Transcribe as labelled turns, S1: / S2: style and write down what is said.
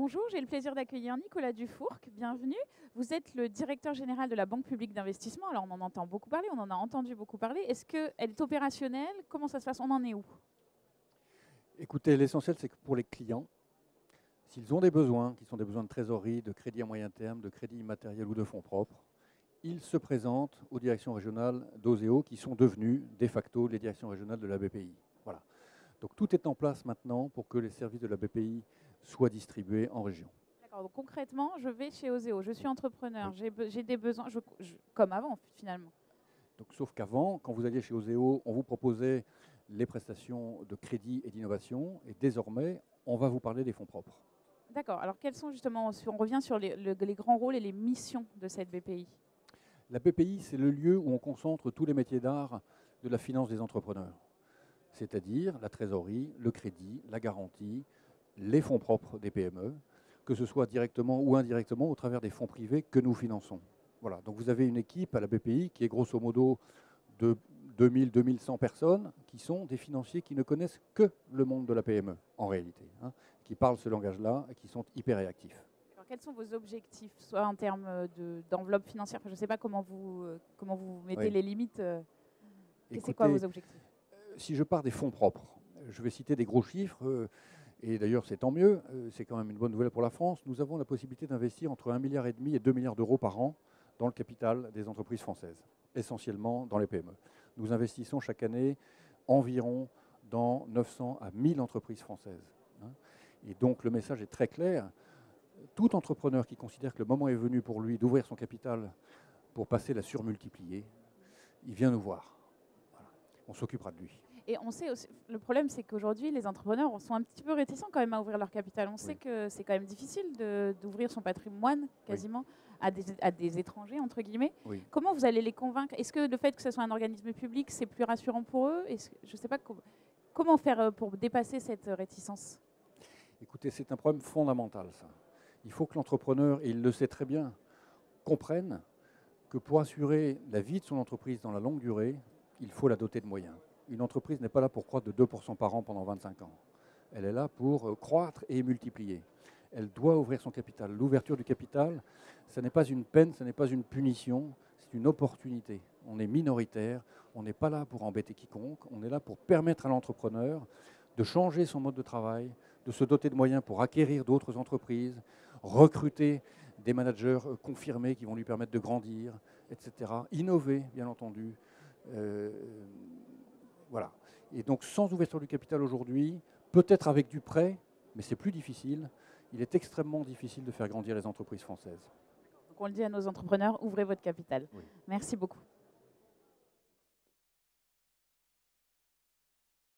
S1: Bonjour, j'ai le plaisir d'accueillir Nicolas Dufourcq. Bienvenue. Vous êtes le directeur général de la Banque publique d'investissement. Alors, on en entend beaucoup parler, on en a entendu beaucoup parler. Est-ce qu'elle est opérationnelle? Comment ça se passe? On en est où?
S2: Écoutez, l'essentiel, c'est que pour les clients, s'ils ont des besoins, qui sont des besoins de trésorerie, de crédit à moyen terme, de crédit immatériel ou de fonds propres, ils se présentent aux directions régionales d'Oseo, qui sont devenues de facto les directions régionales de la BPI. Voilà. Donc tout est en place maintenant pour que les services de la BPI soient distribués en région.
S1: D'accord, donc concrètement, je vais chez Oseo, je suis entrepreneur,
S2: Oui.
S1: j'ai des besoins, comme avant finalement.
S2: Donc, sauf qu'avant, quand vous alliez chez Oseo, on vous proposait les prestations de crédit et d'innovation, et désormais, on va vous parler des fonds propres.
S1: D'accord, alors quels sont justement, si on revient sur les grands rôles et les missions de cette BPI?
S2: La BPI, c'est le lieu où on concentre tous les métiers d'art de la finance des entrepreneurs, c'est-à-dire la trésorerie, le crédit, la garantie, les fonds propres des PME, que ce soit directement ou indirectement au travers des fonds privés que nous finançons. Voilà. Donc vous avez une équipe à la BPI qui est grosso modo de 2000-2100 personnes qui sont des financiers qui ne connaissent que le monde de la PME en réalité, hein, qui parlent ce langage-là et qui sont hyper réactifs.
S1: Alors, quels sont vos objectifs, soit en termes d'enveloppe financière? Je ne sais pas comment vous mettez
S2: Oui.
S1: les limites. C'est quoi
S2: Écoutez,
S1: vos objectifs?
S2: si je pars des fonds propres, je vais citer des gros chiffres, et d'ailleurs c'est tant mieux, c'est quand même une bonne nouvelle pour la France. Nous avons la possibilité d'investir entre 1,5 milliard et 2 milliards d'euros par an dans le capital des entreprises françaises, essentiellement dans les PME. Nous investissons chaque année environ dans 900 à 1000 entreprises françaises, hein. Et donc le message est très clair. Tout entrepreneur qui considère que le moment est venu pour lui d'ouvrir son capital pour passer la surmultiplier, il vient nous voir. Voilà. On s'occupera de lui.
S1: Et on sait aussi, le problème, c'est qu'aujourd'hui, les entrepreneurs sont un petit peu réticents quand même à ouvrir leur capital. On sait
S2: Oui.
S1: que c'est quand même difficile d'ouvrir son patrimoine quasiment à des étrangers, entre guillemets.
S2: Oui.
S1: Comment vous allez les convaincre? Est-ce que le fait que ce soit un organisme public, c'est plus rassurant pour eux? Je ne sais pas comment faire pour dépasser cette réticence.
S2: Écoutez, c'est un problème fondamental, ça. Il faut que l'entrepreneur, et il le sait très bien, comprenne que pour assurer la vie de son entreprise dans la longue durée, il faut la doter de moyens. Une entreprise n'est pas là pour croître de 2% par an pendant 25 ans. Elle est là pour croître et multiplier. Elle doit ouvrir son capital. L'ouverture du capital, ce n'est pas une peine, ce n'est pas une punition, c'est une opportunité. On est minoritaire, on n'est pas là pour embêter quiconque, on est là pour permettre à l'entrepreneur de changer son mode de travail, de se doter de moyens pour acquérir d'autres entreprises, recruter des managers confirmés qui vont lui permettre de grandir, etc. Innover, bien entendu. Voilà. Et donc, sans ouverture du capital aujourd'hui, peut-être avec du prêt, mais c'est plus difficile. Il est extrêmement difficile de faire grandir les entreprises françaises.
S1: Donc on le dit à nos entrepreneurs, ouvrez votre capital.
S2: Oui.
S1: Merci beaucoup.